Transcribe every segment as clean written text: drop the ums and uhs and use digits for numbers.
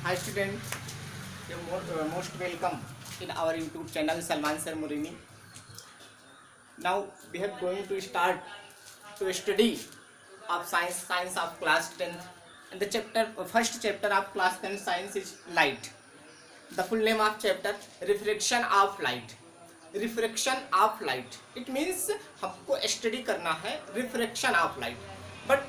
Hi student, you're most welcome in our YouTube channel Salman Sir Murini. Now we are going to start to study of science of class 10th, and the first chapter of class 10th science is light. The full name of chapter refraction of light. Refraction of light, it means हमको study करना है refraction of light. But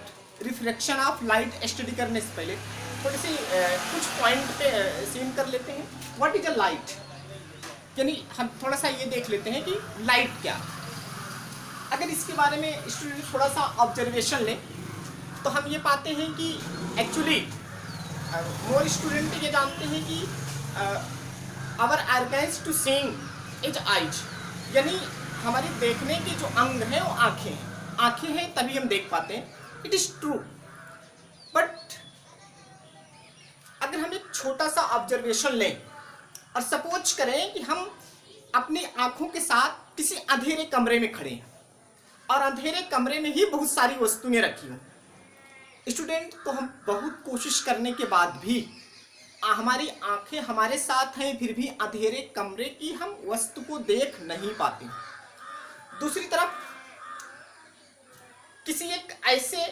refraction of light study करने से पहले थोड़ी सी कुछ point पे scene कर लेते हैं. व्हाट इज अ लाइट, यानी हम थोड़ा सा ये देख लेते हैं कि लाइट क्या. अगर इसके बारे में स्टूडेंट थोड़ा सा ऑब्जर्वेशन लें तो हम ये पाते हैं कि एक्चुअली मोर स्टूडेंट ये जानते हैं कि our organs to seeing is eyes, यानी हमारे देखने के जो अंग हैं वो आंखें हैं. आंखें हैं तभी हम देख पाते हैं. It is true. बट अगर हम एक छोटा सा ऑब्जर्वेशन लें और सपोज करें कि हम अपनी आंखों के साथ किसी अंधेरे कमरे में खड़े हैं और अंधेरे कमरे में ही बहुत सारी वस्तुएं रखी हों. स्टूडेंट, तो हम बहुत कोशिश करने के बाद भी हमारी आंखें हमारे साथ हैं, फिर भी अंधेरे कमरे की हम वस्तु को देख नहीं पाते. दूसरी तरफ किसी एक ऐसे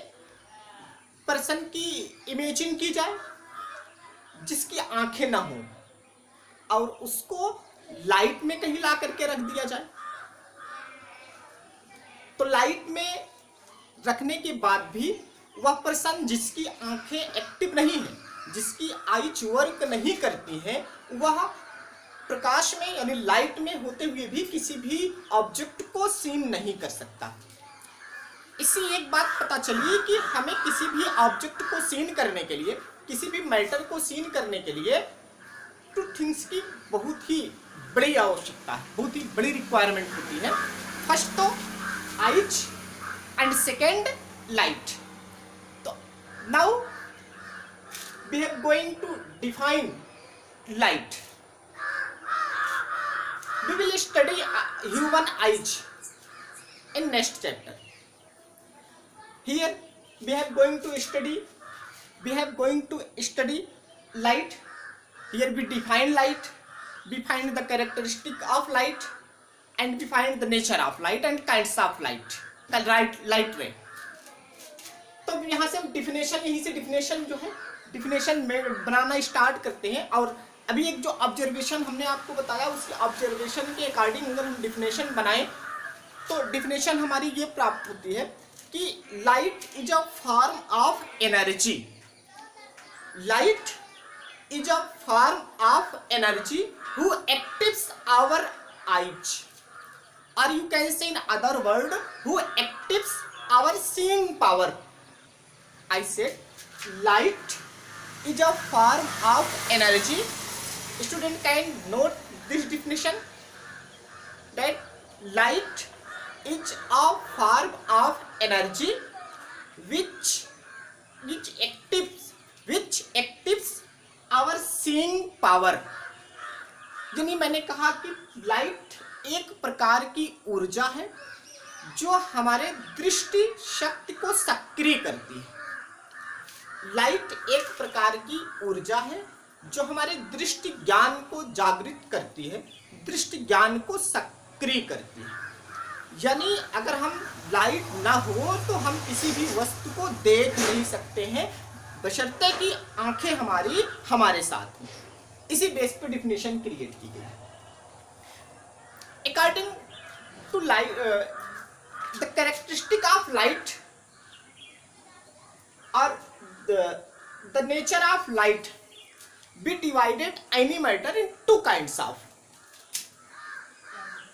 पर्सन की इमेजिन की जाए जिसकी आंखें ना हो और उसको लाइट में कहीं ला करके रख दिया जाए. तो लाइट में रखने के बाद भी वह पर्सन जिसकी आंखें एक्टिव नहीं है, जिसकी आईज वर्क नहीं करती हैं, वह प्रकाश में यानी लाइट में होते हुए भी किसी भी ऑब्जेक्ट को सीन नहीं कर सकता. इससे एक बात पता चली कि हमें किसी भी ऑब्जेक्ट को सीन करने के लिए, किसी भी मैटर को सीन करने के लिए टू थिंग्स की बहुत ही बड़ी आवश्यकता है, बहुत ही बड़ी रिक्वायरमेंट होती है. फर्स्ट तो आइज एंड सेकेंड लाइट. तो now we are going to define light. We will study human eyes in next chapter. Here we are going to study light. Here we define light, we find the characteristic of light, and we find the nature of light and kinds of light, the light ray. तो यहाँ से हम definition जो है definition में बनाना start करते हैं. और अभी एक जो ऑब्जर्वेशन हमने आपको बताया उस ऑब्जर्वेशन के अकॉर्डिंग अगर हम डिफिनेशन बनाएं तो डिफिनेशन हमारी ये प्राप्त होती है कि light is a form of energy. Light is a form of energy who activates our eyes, और you can say in other word who activates our seeing power. I said light is a form of energy. Student can note this definition, that light is a form of energy which actives our seeing power. यानी मैंने कहा कि light एक प्रकार की ऊर्जा है जो हमारे दृष्टि शक्ति को सक्रिय करती है. लाइट एक प्रकार की ऊर्जा है जो हमारे दृष्टि ज्ञान को जागृत करती है, दृष्टि ज्ञान को सक्रिय करती है. यानी अगर हम लाइट ना हो तो हम किसी भी वस्तु को देख नहीं सकते हैं बशर्ते कि आंखें हमारे साथ हों. इसी बेस पे डिफिनेशन क्रिएट की गई है. According to light, the characteristic of light or the nature of light, we divided any matter in two kinds of.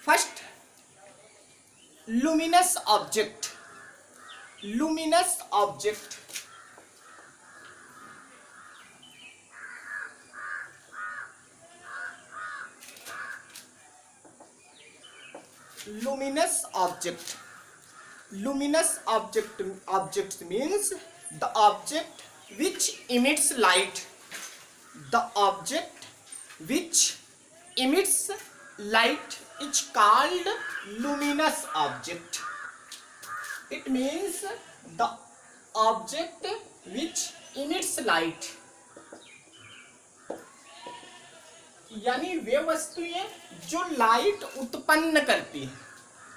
First, luminous object. Luminous object. Luminous object. Luminous object means the object which emits light. The object which emits light is called luminous object. It means the object which emits light. यानी वे वस्तुएं जो light उत्पन्न करती हैं,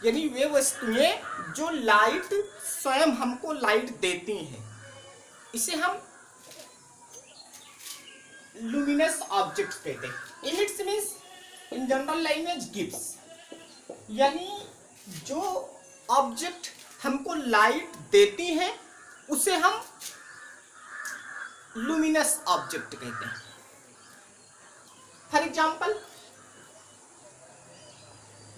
यानी वे वस्तुएं जो light स्वयं हमको लाइट देती हैं, इसे हम लुमिनस ऑब्जेक्ट कहते हैं। Emits means in general language gives, यानी जो ऑब्जेक्ट हमको लाइट देती हैं उसे हम लुमिनस ऑब्जेक्ट कहते हैं। For example,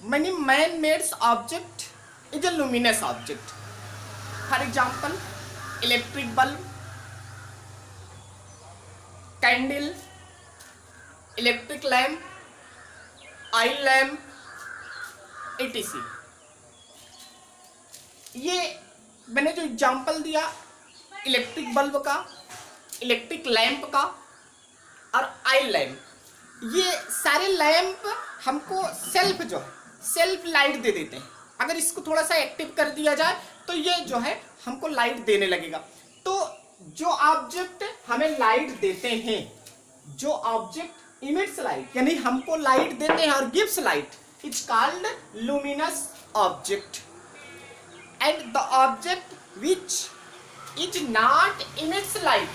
many man-made object is a luminous object. For example, electric bulb, candle, electric lamp, oil lamp, etc. ये मैंने जो एग्जाम्पल दिया इलेक्ट्रिक बल्ब का, इलेक्ट्रिक लैंप का और ऑयल लैंप, ये सारे लैंप हमको सेल्फ लाइट दे देते हैं। अगर इसको थोड़ा सा एक्टिव कर दिया जाए तो ये जो है हमको लाइट देने लगेगा। तो जो ऑब्जेक्ट हमें लाइट देते हैं, जो ऑब्जेक्ट इमिट्स लाइट यानी हमको लाइट देते हैं और gives light, it's called luminous object. And the object which is not emits light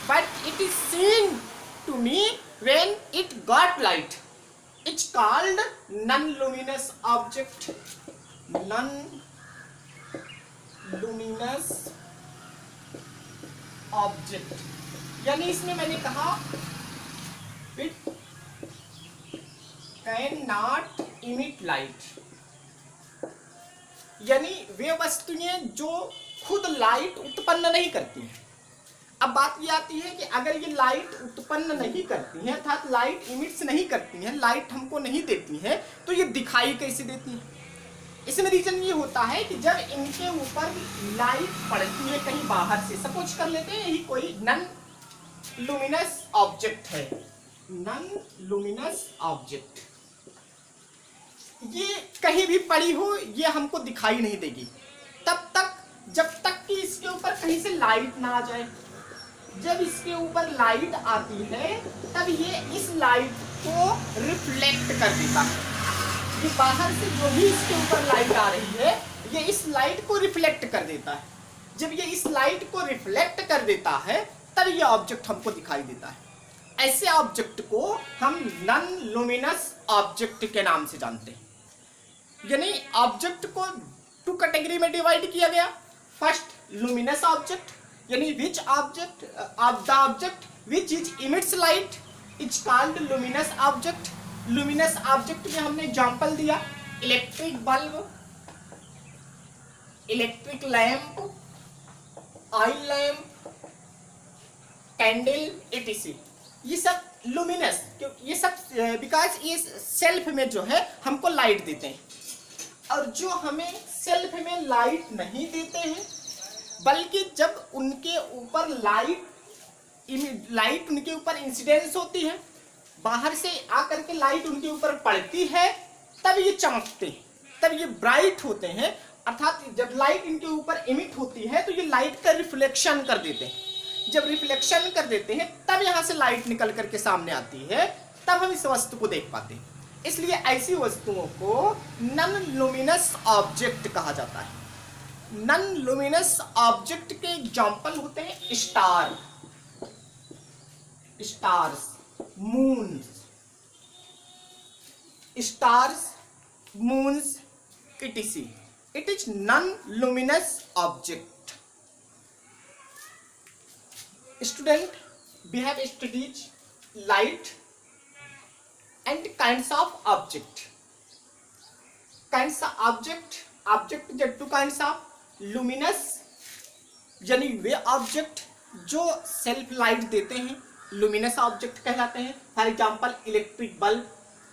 but it is seen to me when it got light, it's called non-luminous object. Non-luminous object, यानी इसमें मैंने कहा it cannot emit light, यानी वे वस्तुएं जो खुद light उत्पन्न नहीं करती हैं। अब बात ये आती है कि अगर ये लाइट उत्पन्न नहीं करती हैं, अर्थात लाइट इमिट्स नहीं करती हैं, लाइट हमको नहीं देती हैं, तो ये दिखाई कैसे देती हैं? इसमें रीजन ये होता है कि जब इनके ऊपर लाइट पड़ती है कहीं बाहर से, सपोज कर लेते हैं यही कोई नॉन लुमिनस ऑब्जेक्ट है, नॉन लुमिनस ऑब्जेक्ट, ये कहीं भी पड़ी हो ये हमको दिखाई नहीं देगी तब तक जब तक कि इसके ऊपर कहीं से लाइट ना आ जाए। जब इसके ऊपर लाइट आती है तब ये इस लाइट को रिफ्लेक्ट कर देता है। ये बाहर से जो भी इसके ऊपर लाइट आ रही है ये इस लाइट को रिफ्लेक्ट कर देता है। जब ये इस लाइट को रिफ्लेक्ट कर देता है तब ये ऑब्जेक्ट हमको दिखाई देता है। ऐसे ऑब्जेक्ट को हम नॉन लुमिनस ऑब्जेक्ट के नाम से जानते हैं। यानी ऑब्जेक्ट को टू कैटेगरी में डिवाइड किया गया। फर्स्ट लुमिनस ऑब्जेक्ट, यानी which object of the object which is emits light is called luminous object. Luminous object में हमने एग्जांपल दिया electric bulb, electric lamp, oil lamp, candle etc। ये सब लुमिनस, ये सब बिकॉज ये सेल्फ में जो है हमको लाइट देते हैं। और जो हमें सेल्फ में लाइट नहीं देते हैं बल्कि जब उनके ऊपर लाइट उनके ऊपर इंसिडेंस होती है, बाहर से आकर के लाइट उनके ऊपर पड़ती है तब ये चमकते हैं, तब ये ब्राइट होते हैं। अर्थात जब लाइट इनके ऊपर इमिट होती है तो ये लाइट का रिफ्लेक्शन कर देते हैं। जब रिफ्लेक्शन कर देते हैं तब यहाँ से लाइट निकल करके सामने आती है, तब हम इस वस्तु को देख पाते हैं। इसलिए ऐसी वस्तुओं को नॉन लुमिनस ऑब्जेक्ट कहा जाता है। नॉन लुमिनस ऑब्जेक्ट के एग्जाम्पल होते हैं star, stars, moons, stars, moons etc। It is non-luminous object. Student, we have studied light and kinds of object. Kinds of object there are two kinds of luminous, यानी वे object जो self light देते हैं luminous object कहलाते हैं। For example electric bulb,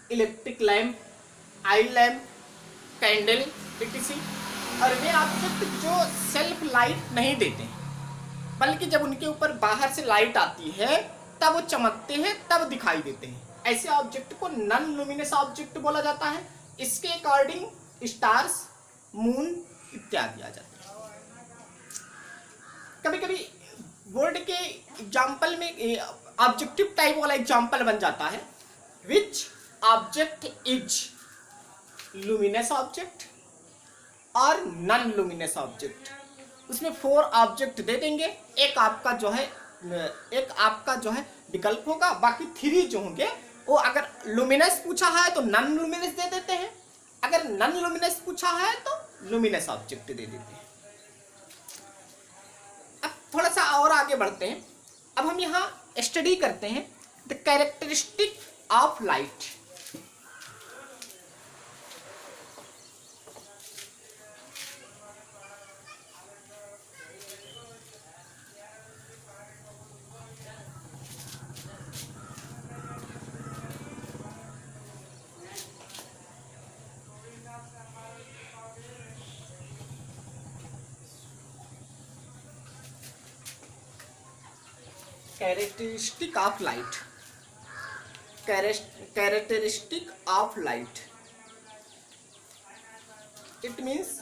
electric lamp, oil lamp, candle etc। और वे object जो self light नहीं देते हैं बल्कि जब उनके ऊपर बाहर से लाइट आती है तब वो चमकते हैं, तब दिखाई देते हैं। ऐसे ऑब्जेक्ट को नॉन लुमिनस ऑब्जेक्ट बोला जाता है। इसके अकॉर्डिंग स्टार्स, मून इत्यादि आ जाते हैं। कभी कभी बोर्ड के एग्जाम्पल में ऑब्जेक्टिव टाइप वाला एग्जाम्पल बन जाता है। Which object is luminous object और नॉन लुमिनस ऑब्जेक्ट। उसमें 4 ऑब्जेक्ट दे देंगे, एक आपका जो है विकल्प होगा, बाकी 3 जो होंगे वो अगर लुमिनस पूछा है तो नॉन लुमिनस दे देते हैं, अगर नॉन लुमिनस पूछा है तो लुमिनस ऑब्जेक्ट दे देते हैं। अब थोड़ा सा और आगे बढ़ते हैं। अब हम यहाँ स्टडी करते हैं the characteristic of light. Characteristic of light. Characteristic of light. It means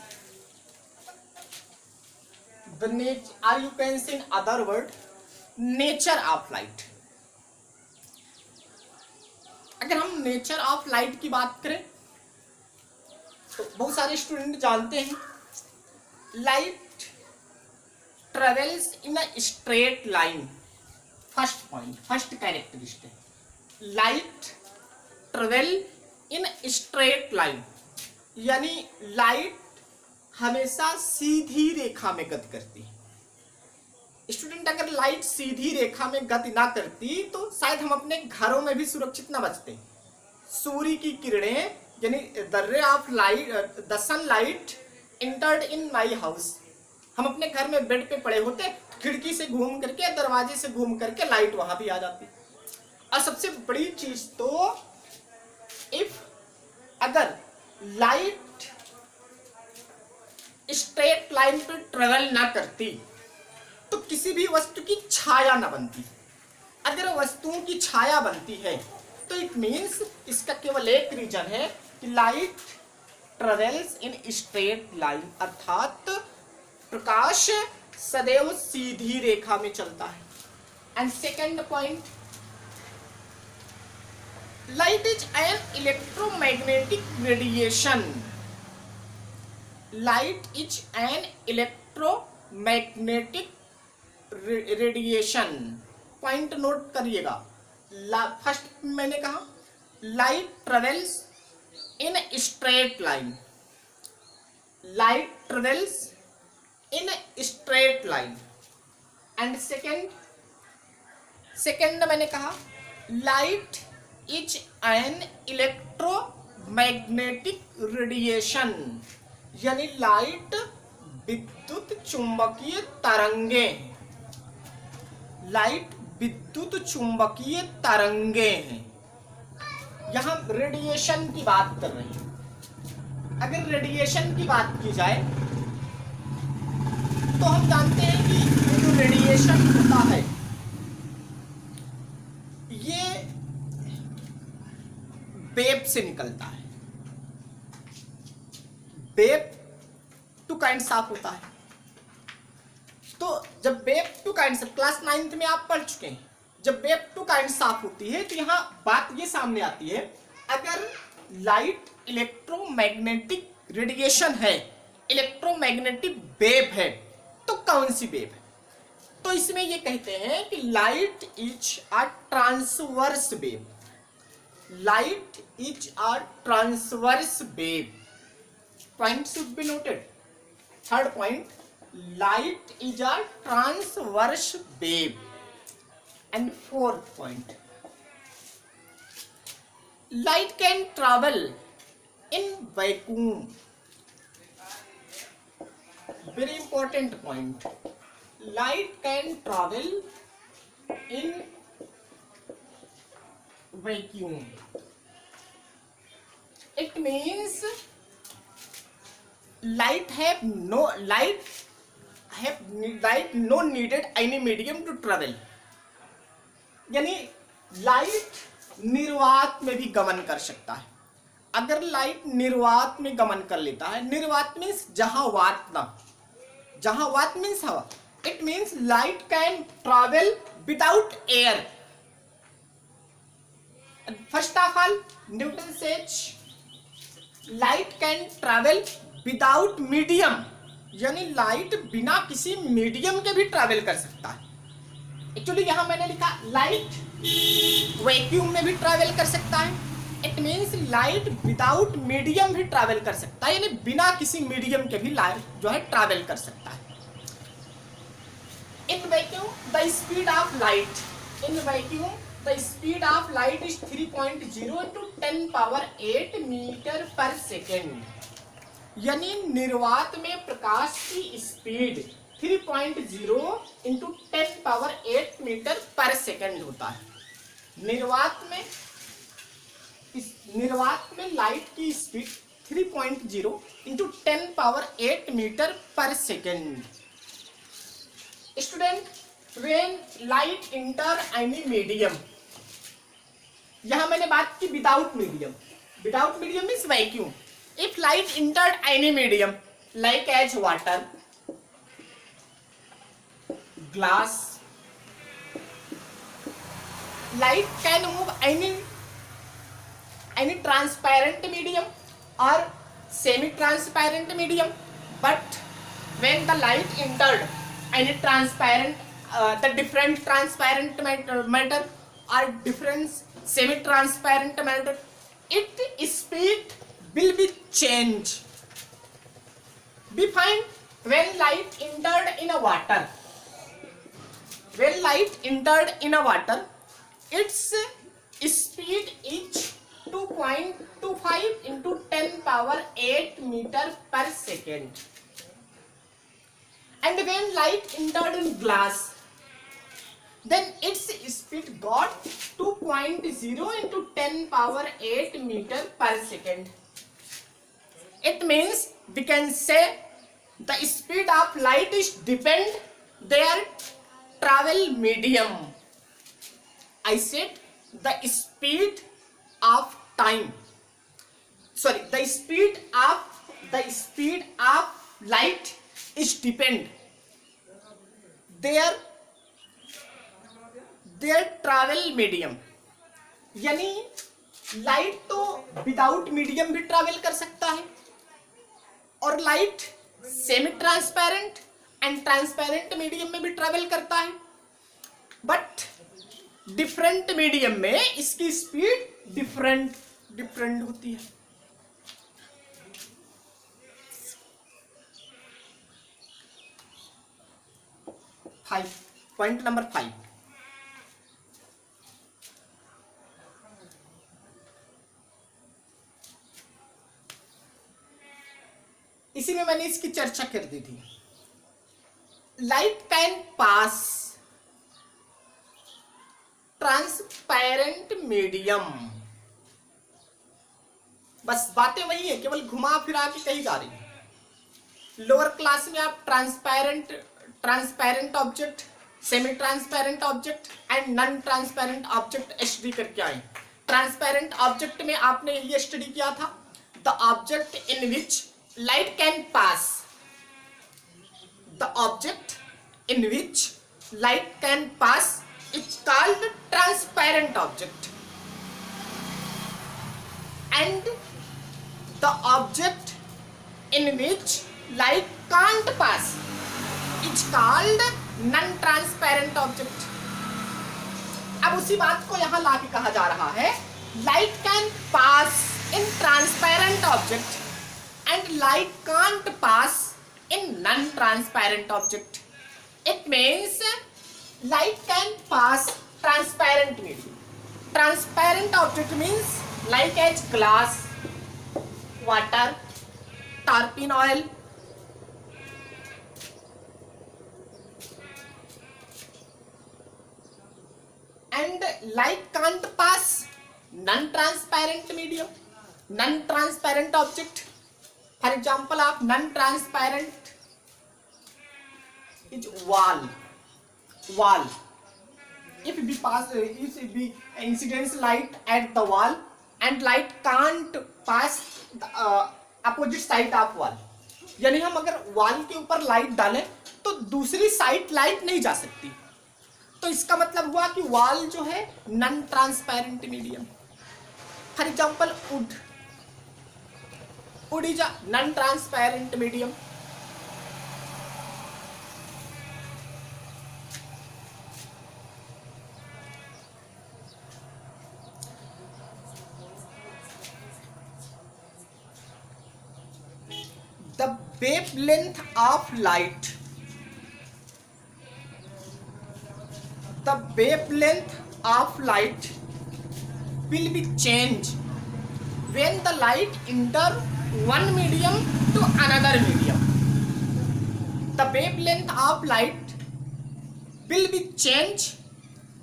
the nature, or you can say in other word, nature of light. अगर हम नेचर ऑफ लाइट की बात करें तो बहुत सारे स्टूडेंट जानते हैं light travels in a straight line. First point, first characteristic, light travel in straight line, यानी लाइट हमेशा सीधी रेखा में गति करती है। स्टूडेंट अगर लाइट सीधी रेखा में गति ना करती तो शायद हम अपने घरों में भी सुरक्षित ना बचते। सूर्य की किरणें यानी the ray of light, the sunlight entered in my house, हम अपने घर में बेड पे पड़े होते, खिड़की से घूम करके, दरवाजे से घूम करके लाइट वहां भी आ जाती। और सबसे बड़ी चीज तो इफ अगर लाइट स्ट्रेट लाइन पे ट्रेवल ना करती तो किसी भी वस्तु की छाया ना बनती। अगर वस्तुओं की छाया बनती है तो इट मीन्स इसका केवल एक रीजन है कि light travels in straight line, अर्थात प्रकाश सदैव सीधी रेखा में चलता है। And second point, light is an electromagnetic radiation. Light is an electromagnetic radiation. Point note करिएगा। फर्स्ट मैंने कहा light travels in straight line, light travels in a straight line, and second मैंने कहा light is an electromagnetic radiation, यानी light विद्युत चुंबकीय तरंगे, light विद्युत चुंबकीय तरंगे हैं। यहां रेडिएशन की बात कर रहे हैं। अगर रेडिएशन की बात की जाए तो हम जानते हैं कि जो रेडिएशन होता है ये वेव से निकलता है। वेव 2 काइंड्स ऑफ होता है। तो जब वेव 2 काइंड्स, क्लास 9th में आप पढ़ चुके हैं, जब वेव 2 काइंड्स ऑफ होती है तो यहां बात ये सामने आती है, अगर लाइट इलेक्ट्रोमैग्नेटिक रेडिएशन है, इलेक्ट्रोमैग्नेटिक वेव है, तो कौन सी वेव है? तो इसमें ये कहते हैं कि light is a transverse wave, light is a transverse wave. Point should be noted. Third point, light is a transverse wave. And fourth point, light can travel in vacuum. Very important point, light can travel in vacuum. It means light no needed any medium to travel, यानी light निर्वात में भी गमन कर सकता है। अगर light निर्वात में गमन कर लेता है, निर्वात मीन्स जहां वात ना, जहां वात मीन्स हवा, it means light can travel without air. First of all Newton says light can travel without medium, यानी लाइट बिना किसी मीडियम के भी ट्रैवल कर सकता है। एक्चुअली यहां मैंने लिखा लाइट वैक्यूम में भी ट्रैवल कर सकता है, it means light without medium भी ट्रैवल कर सकता है, यानी बिना किसी मीडियम के भी लाइट जो है ट्रैवल कर सकता है। In vacuum the speed of light, in vacuum the speed of light is 3.0 into 10⁸ meter per second, यानी निर्वात में प्रकाश की speed 3.0 into 10⁸ meter per second होता है। निर्वात में लाइट की speed 3.0 into 10⁸ meter per second. Student, when light enter any medium, यहां मैंने बात की without medium, without medium means vacuum. If light entered any medium like as water, glass, light can move any transparent medium or semi-transparent medium, but when the light entered any transparent, the different transparent matter or different semi-transparent matter, its speed will be changed. We find when light entered in a water, when light entered in a water, its speed is 2.25 into 10⁸ meter per second, and when light entered in glass, then its speed got 2.0 into 10⁸ meter per second. It means we can say the speed of light is depend their travel medium. I said the speed of time, sorry, the speed of light is depend their travel medium, यानी light तो without medium भी travel कर सकता है, और light semi transparent and transparent medium में भी travel करता है, बट डिफरेंट मीडियम में इसकी स्पीड डिफरेंट होती है। पॉइंट नंबर 5, इसी में मैंने इसकी चर्चा कर दी थी। Light can pass transparent medium, बस बातें वही है, केवल घुमा फिरा के कही जा रही है। लोअर क्लास में आप transparent object, semi transparent object and non transparent object study करके आए। ट्रांसपेरेंट ऑब्जेक्ट में आपने ये स्टडी किया था, the object in which light can pass, the object in which light can pass it's called transparent object, and the object in which light can't pass it's called non-transparent object। अब उसी बात को यहां लाके कहा जा रहा है, light can pass in transparent object and light can't pass in non-transparent object. It means light can pass transparent medium. Transparent object means like as glass, water, tarpaulin oil, and light can't pass non-transparent medium, non-transparent object. For example of non-transparent is wall. If we incidence light at the wall and light can't pass the opposite side of wall, यानी हम अगर wall के ऊपर light डालें तो दूसरी side light नहीं जा सकती, तो इसका मतलब हुआ कि वॉल जो है non transparent medium. For example, wood. Wood is a non-transparent medium. The wavelength of light. The wavelength of light will be changed when the light enter one medium to another medium. The wavelength of light will be changed.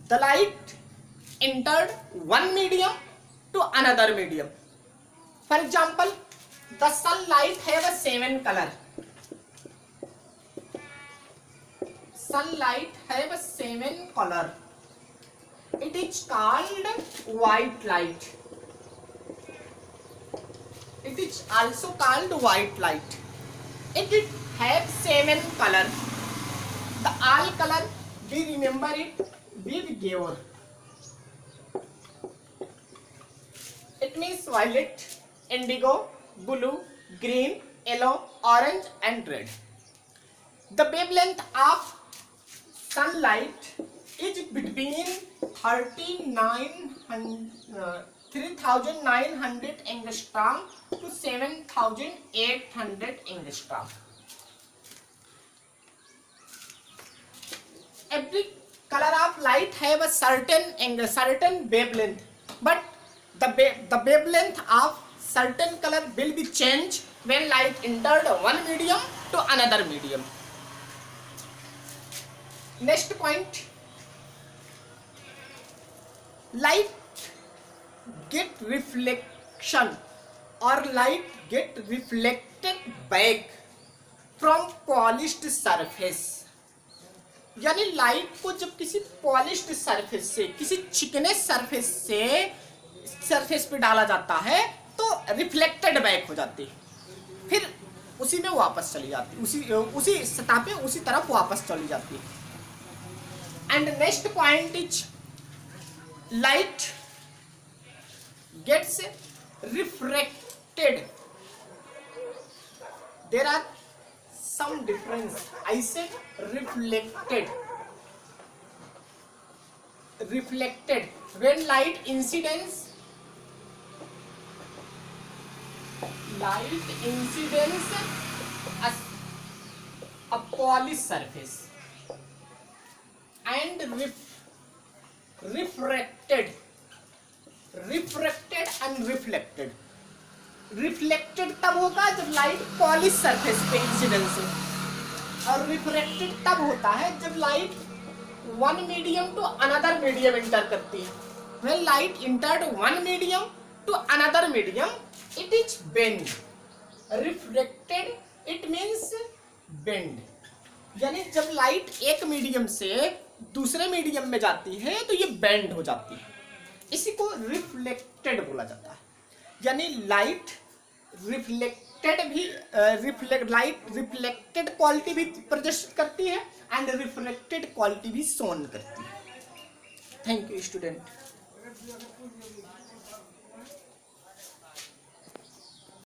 The light entered one medium to another medium. For example, the sunlight have a 7 color. Sunlight have a 7 color. It is called white light. It is also called white light. It have 7 color. The all color we remember it with Gauss. It means violet, indigo, blue, green, yellow, orange and red. The wavelength of sunlight is between 3900 angstrom to 7800 angstrom. Every color of light have a certain wavelength, but the wavelength of certain color will be changed when light entered one medium to another medium. Next point, light get reflection or light get reflected back from polished surface. यानी light को जब किसी polished surface से, किसी चिकनेस surface पे डाला जाता है तो रिफ्लेक्टेड बैक हो जाती है, फिर उसी में वापस चली जाती है, उसी सतह पे उसी तरफ वापस चली जाती है. And next point is light gets refracted. There are some difference. I said reflected. When light incidence a polished surface and refracted and reflected. Reflected तब होगा जब लाइट पॉलिश सरफेस पे इंसिडेंस हो, और रिफ्रैक्टेड तब होता है जब light one medium to another medium enter करती है. When light entered one medium to another medium it is bend. Reflected it means bend, यानी जब लाइट एक मीडियम से दूसरे मीडियम में जाती है तो ये बेंड हो जाती है. इसी को रिफ्लेक्टेड बोला जाता है. यानी लाइट रिफ्लेक्टेड क्वालिटी भी प्रदर्शित करती है एंड रिफ्लेक्टेड क्वालिटी भी शोन करती है. Thank you student.